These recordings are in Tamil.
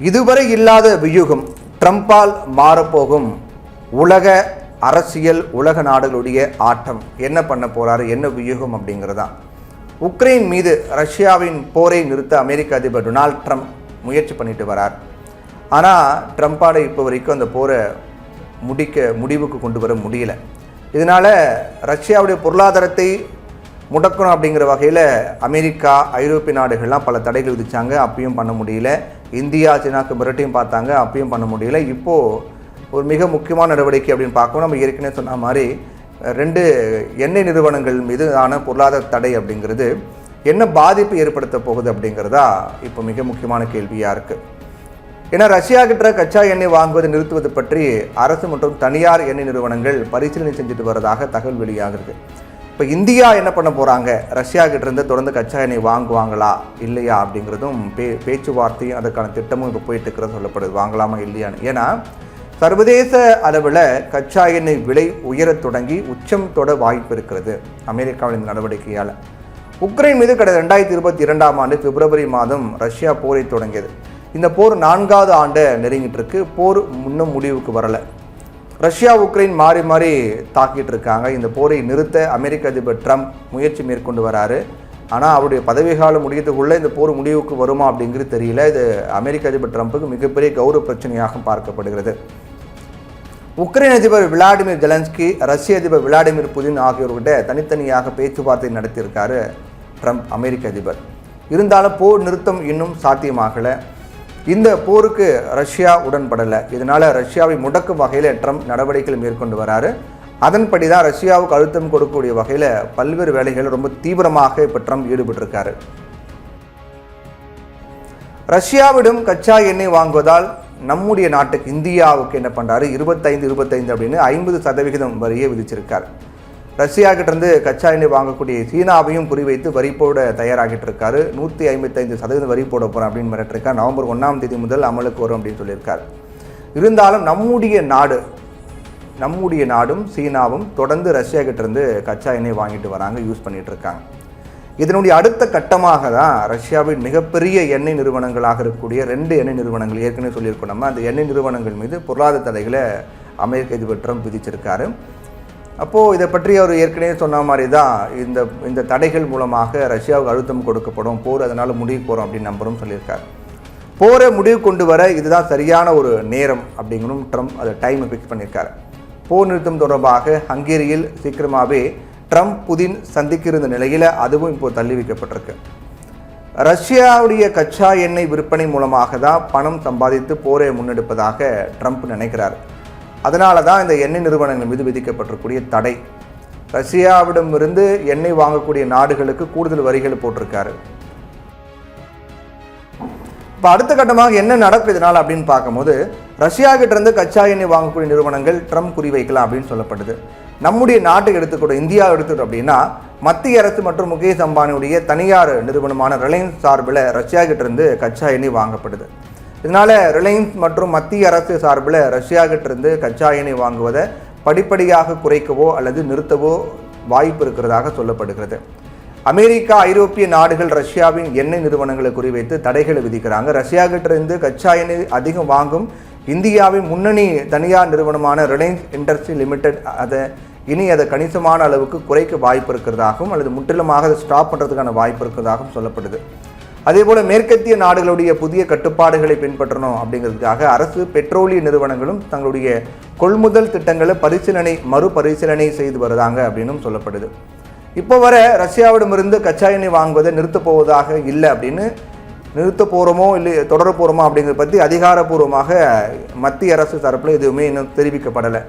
இதுவரை இல்லாத வியூகம் ட்ரம்பால் மாறப்போகும் உலக அரசியல், உலக நாடுகளுடைய ஆட்டம். என்ன பண்ண போறாரு, என்ன வியூகம் அப்படிங்கிறதா. உக்ரைன் மீது ரஷ்யாவின் போரை நிறுத்த அமெரிக்க அதிபர் டொனால்ட் ட்ரம்ப் முயற்சி பண்ணிட்டு வரார். ஆனால் ட்ரம்ப்பால் இப்போ வரைக்கும் அந்த போரை முடிவுக்கு கொண்டு வர முடியல. இதனால் ரஷ்யாவுடைய பொருளாதாரத்தை முடக்கணும் அப்படிங்கிற வகையில் அமெரிக்கா, ஐரோப்பிய நாடுகள்லாம் பல தடைகள் விதித்தாங்க. அப்பயும் பண்ண முடியல. இந்தியா, சீனாக்கு மிரட்டியும் பார்த்தாங்க, அப்பயும் பண்ண முடியல. இப்போது ஒரு மிக முக்கியமான நடவடிக்கை அப்படின்னு பார்க்கணும். நம்ம ஏற்கனவே சொன்ன மாதிரி 2 எண்ணெய் நிறுவனங்கள் மீது ஆன பொருளாதார தடை அப்படிங்கிறது என்ன பாதிப்பு ஏற்படுத்த போகுது அப்படிங்கிறதா இப்போ மிக முக்கியமான கேள்வியாக இருக்குது. ஏன்னா ரஷ்யா கிட்ட கச்சா எண்ணெய் வாங்குவதை நிறுத்துவது பற்றி அரசு மற்றும் தனியார் எண்ணெய் நிறுவனங்கள் பரிசீலனை செஞ்சுட்டு வரதாக தகவல் வெளியாகிறது. இப்போ இந்தியா என்ன பண்ண போகிறாங்க, ரஷ்யா கிட்ட இருந்து தொடர்ந்து கச்சா எண்ணெய் வாங்குவாங்களா இல்லையா அப்படிங்கிறதும் பேச்சுவார்த்தையும் அதற்கான திட்டமும் இப்போ போயிட்டு இருக்கிறது சொல்லப்படுது, வாங்கலாமா இல்லையான்னு. ஏன்னா சர்வதேச அளவில் கச்சா எண்ணெய் விலை உயரத் தொடங்கி உச்சம் தொட வாய்ப்பு இருக்கிறது அமெரிக்காவின் இந்த நடவடிக்கையால். உக்ரைன் மீது கடந்த 2022ஆம் ஆண்டு பிப்ரவரி மாதம் ரஷ்யா போரை தொடங்கியது. இந்த போர் 4வது ஆண்டை நெருங்கிட்டு இருக்கு. போர் இன்னும் முடிவுக்கு வரலை. ரஷ்யா, உக்ரைன் மாறி மாறி தாக்கிட்டு இருக்காங்க. இந்த போரை நிறுத்த அமெரிக்க அதிபர் ட்ரம்ப் முயற்சி மேற்கொண்டு வராரு. ஆனால் அவருடைய பதவி காலம் முடியத்துக்குள்ளே இந்த போர் முடிவுக்கு வருமா அப்படிங்கிறது தெரியல. இது அமெரிக்க அதிபர் ட்ரம்ப்புக்கு மிகப்பெரிய கௌரவ பிரச்சனையாக பார்க்கப்படுகிறது. உக்ரைன் அதிபர் விளாடிமிர் ஜெலன்ஸ்கி, ரஷ்ய அதிபர் விளாடிமிர் புதின் ஆகியோர்கிட்ட தனித்தனியாக பேச்சுவார்த்தை நடத்தியிருக்காரு ட்ரம்ப், அமெரிக்க அதிபர். இருந்தாலும் போர் நிறுத்தம் இன்னும் சாத்தியமாகலை. இந்த போருக்கு ரஷ்யா உடன்படலை. இதனால் ரஷ்யாவை முடக்கும் வகையில் ட்ரம்ப் நடவடிக்கைகள் மேற்கொண்டு வராரு. அதன்படி தான் ரஷ்யாவுக்கு அழுத்தம் கொடுக்கக்கூடிய வகையில் பல்வேறு வேலைகள் ரொம்ப தீவிரமாக இப்போ ட்ரம்ப் ஈடுபட்டிருக்காரு. ரஷ்யாவிடம் கச்சா எண்ணெய் வாங்குவதால் நம்முடைய நாட்டுக்கு, இந்தியாவுக்கு என்ன பண்ணுறாரு, 25 அப்படின்னு 50% வரியை விதிச்சிருக்கார். ரஷ்யா கிட்டேருந்து கச்சா எண்ணெய் வாங்கக்கூடிய சீனாவையும் குறிவைத்து வரி போட தயாராகிட்டு இருக்காரு. 155% வரி போட போகிறோம் அப்படின்னு மிரட்டிருக்கார். நவம்பர் 1ஆம் தேதி முதல் அமலுக்கு வரும் அப்படின்னு சொல்லியிருக்கார். இருந்தாலும் நம்முடைய நாடும் சீனாவும் தொடர்ந்து ரஷ்யா கிட்டேருந்து கச்சா எண்ணெய் வாங்கிட்டு வராங்க, யூஸ் பண்ணிட்டு இருக்காங்க. இதனுடைய அடுத்த கட்டமாக தான் ரஷ்யாவின் மிகப்பெரிய எண்ணெய் நிறுவனங்களாக இருக்கக்கூடிய 2 எண்ணெய் நிறுவனங்கள், ஏற்கனவே சொல்லியிருக்கோம் நம்ம, அந்த எண்ணெய் நிறுவனங்கள் மீது பொருளாதார தடைகளை அமெரிக்க அதிபர் ட்ரம்ப் விதிச்சிருக்காரு. அப்போது இதை பற்றி அவர் ஏற்கனவே சொன்ன மாதிரி தான் இந்த தடைகள் மூலமாக ரஷ்யாவுக்கு அழுத்தம் கொடுக்கப்படும், போர் அதனால் முடிவு போகிறோம் அப்படின்னு நம்பரும் சொல்லியிருக்காரு. போரை முடிவு கொண்டு வர இதுதான் சரியான ஒரு நேரம் அப்படிங்கிறதும் ட்ரம்ப் அதை டைமை ஃபிக்ஸ் பண்ணியிருக்காரு. போர் நிறுத்தம் தொடர்பாக ஹங்கேரியில் சீக்கிரமாகவே ட்ரம்ப், புதின் சந்திக்க இருந்த நிலையில் அதுவும் இப்போ தள்ளி வைக்கப்பட்டிருக்கு. ரஷ்யாவுடைய கச்சா எண்ணெய் விற்பனை மூலமாக தான் பணம் சம்பாதித்து போரை முன்னெடுப்பதாக ட்ரம்ப் நினைக்கிறார். அதனால தான் இந்த எண்ணெய் நிறுவனங்கள் மீது விதிக்கப்பட்டிருக்கூடிய தடை. ரஷ்யாவிடமிருந்து எண்ணெய் வாங்கக்கூடிய நாடுகளுக்கு கூடுதல் வரிகள் போட்டிருக்காரு. இப்போ அடுத்த கட்டமாக என்ன நடக்கும் இதனால் அப்படின்னு பார்க்கும்போது, ரஷ்யா கிட்டேருந்து கச்சா எண்ணெய் வாங்கக்கூடிய நிறுவனங்கள் ட்ரம்ப் குறிவைக்கலாம் அப்படின்னு சொல்லப்படுது. நம்முடைய நாட்டுக்கு எடுத்துக்கூட, இந்தியா எடுத்துக்கிட்டோம் அப்படின்னா, மத்திய அரசு மற்றும் முகேஷ் அம்பானியுடைய தனியார் நிறுவனமான ரிலையன்ஸ் சார்பில் ரஷ்யா கிட்டேருந்து கச்சா எண்ணெய் வாங்கப்படுது. இதனால் ரிலையன்ஸ் மற்றும் மத்திய அரசு சார்பில் ரஷ்யா கிட்டேருந்து கச்சா எண்ணெய் வாங்குவதை படிப்படியாக குறைக்கவோ அல்லது நிறுத்தவோ வாய்ப்பு இருக்கிறதாக சொல்லப்படுகிறது. அமெரிக்கா, ஐரோப்பிய நாடுகள் ரஷ்யாவின் எண்ணெய் நிறுவனங்களை குறிவைத்து தடைகளை விதிக்கிறாங்க. ரஷ்யா கிட்டேருந்து கச்சா எண்ணெய் அதிகம் வாங்கும் இந்தியாவின் முன்னணி தனியார் நிறுவனமான ரிலையன்ஸ் இண்டஸ்ட்ரி லிமிடெட் அதை கணிசமான அளவுக்கு குறைக்க வாய்ப்பு இருக்கிறதாகவும் அல்லது முற்றிலுமாக அதை ஸ்டாப் பண்ணுறதுக்கான வாய்ப்பு இருக்கிறதாகவும் சொல்லப்படுது. அதேபோல் மேற்கத்திய நாடுகளுடைய புதிய கட்டுப்பாடுகளை பின்பற்றணும் அப்படிங்கிறதுக்காக அரசு, பெட்ரோலிய நிறுவனங்களும் தங்களுடைய கொள்முதல் திட்டங்களை மறுபரிசீலனை செய்து வருதாங்க அப்படின்னும் சொல்லப்படுது. இப்போ வர ரஷ்யாவிடமிருந்து கச்சா எண்ணெய் வாங்குவதை நிறுத்தப் போவதாக இல்லை அப்படின்னு, நிறுத்த போகிறோமோ இல்லை தொடர போகிறோமோ அப்படிங்கிறத பற்றி அதிகாரப்பூர்வமாக மத்திய அரசு தரப்பில் எதுவுமே இன்னும் தெரிவிக்கப்படலை.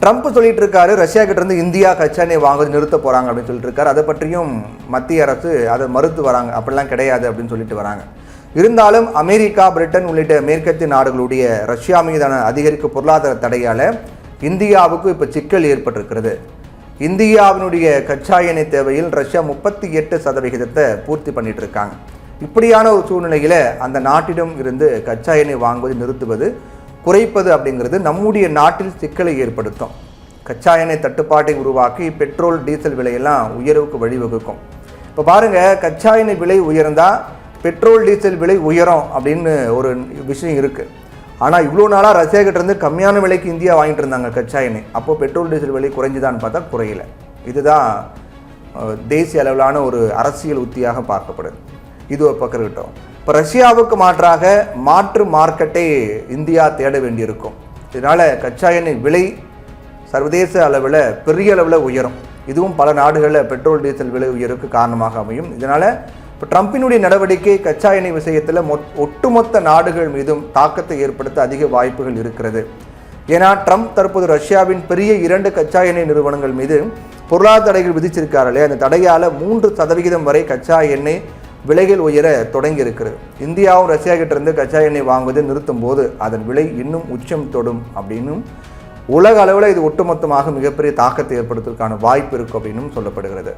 ட்ரம்ப் சொல்லிட்டு இருக்காரு, ரஷ்யா கிட்டேருந்து இந்தியா கச்சா எண்ணெய் வாங்குவது நிறுத்த போகிறாங்க அப்படின்னு சொல்லிட்டு இருக்காரு. அதை பற்றியும் மத்திய அரசு அதை மறுத்து வராங்க, அப்படிலாம் கிடையாது அப்படின்னு சொல்லிட்டு வராங்க. இருந்தாலும் அமெரிக்கா, பிரிட்டன் உள்ளிட்ட மேற்கத்திய நாடுகளுடைய ரஷ்யா மீதான அதிகரிக்க பொருளாதார தடையால் இந்தியாவுக்கு இப்போ சிக்கல் ஏற்பட்டிருக்கிறது. இந்தியாவினுடைய கச்சா எண்ணெய் தேவையில் ரஷ்யா 38% பூர்த்தி பண்ணிட்டு இருக்காங்க. இப்படியான ஒரு சூழ்நிலையில் அந்த நாட்டிடம் இருந்து கச்சா எண்ணெய் வாங்குவதை நிறுத்துவது, குறைப்பது அப்படிங்கிறது நம்முடைய நாட்டில் சிக்கலை ஏற்படுத்தும். கச்சா எண்ணெய் தட்டுப்பாட்டை உருவாக்கி பெட்ரோல், டீசல் விலையெல்லாம் உயர்வுக்கு வழிவகுக்கும். இப்போ பாருங்கள், கச்சா எண்ணெய் விலை உயர்ந்தால் பெட்ரோல் டீசல் விலை உயரும் அப்படின்னு ஒரு விஷயம் இருக்குது. ஆனால் இவ்வளோ நாளாக ரஷ்யாக்கிட்டேருந்து கம்மியான விலைக்கு இந்தியா வாங்கிட்டு இருந்தாங்க கச்சா எண்ணெய். அப்போது பெட்ரோல் டீசல் விலை குறைஞ்சுதான்னு பார்த்தா குறையல. இதுதான் தேசிய அளவிலான ஒரு அரசியல் உத்தியாக பார்க்கப்படுது. இது ஒரு பக்கம் இருக்கட்டும். இப்போ ரஷ்யாவுக்கு மாற்றாக மாற்று மார்க்கெட்டை இந்தியா தேட வேண்டியிருக்கும். இதனால் கச்சா எண்ணெய் விலை சர்வதேச அளவில் பெரிய அளவில் உயரும். இதுவும் பல நாடுகளில் பெட்ரோல் டீசல் விலை உயருக்கு காரணமாக அமையும். இதனால் இப்போ ட்ரம்பினுடைய நடவடிக்கை கச்சா எண்ணெய் விஷயத்தில் ஒட்டுமொத்த நாடுகள் மீதும் தாக்கத்தை ஏற்படுத்த அதிக வாய்ப்புகள் இருக்கிறது. ஏன்னா ட்ரம்ப் தற்போது ரஷ்யாவின் பெரிய 2 கச்சா எண்ணெய் நிறுவனங்கள் மீது பொருளாதார தடைகள் விதிச்சிருக்கார்களே, அந்த தடையால் 3% வரை கச்சா எண்ணெய் விலைகள் உயர தொடங்கி இருக்கிறது. இந்தியாவும் ரஷ்யா கிட்ட இருந்து கச்சா எண்ணெய் வாங்குவதை நிறுத்தும் போது அதன் விலை இன்னும் உச்சம் தொடும் அப்படின்னும் உலக அளவில் இது ஒட்டுமொத்தமாக மிகப்பெரிய தாக்கத்தை ஏற்படுத்துவதற்கான வாய்ப்பு இருக்கும் அப்படின்னும் சொல்லப்படுகிறது.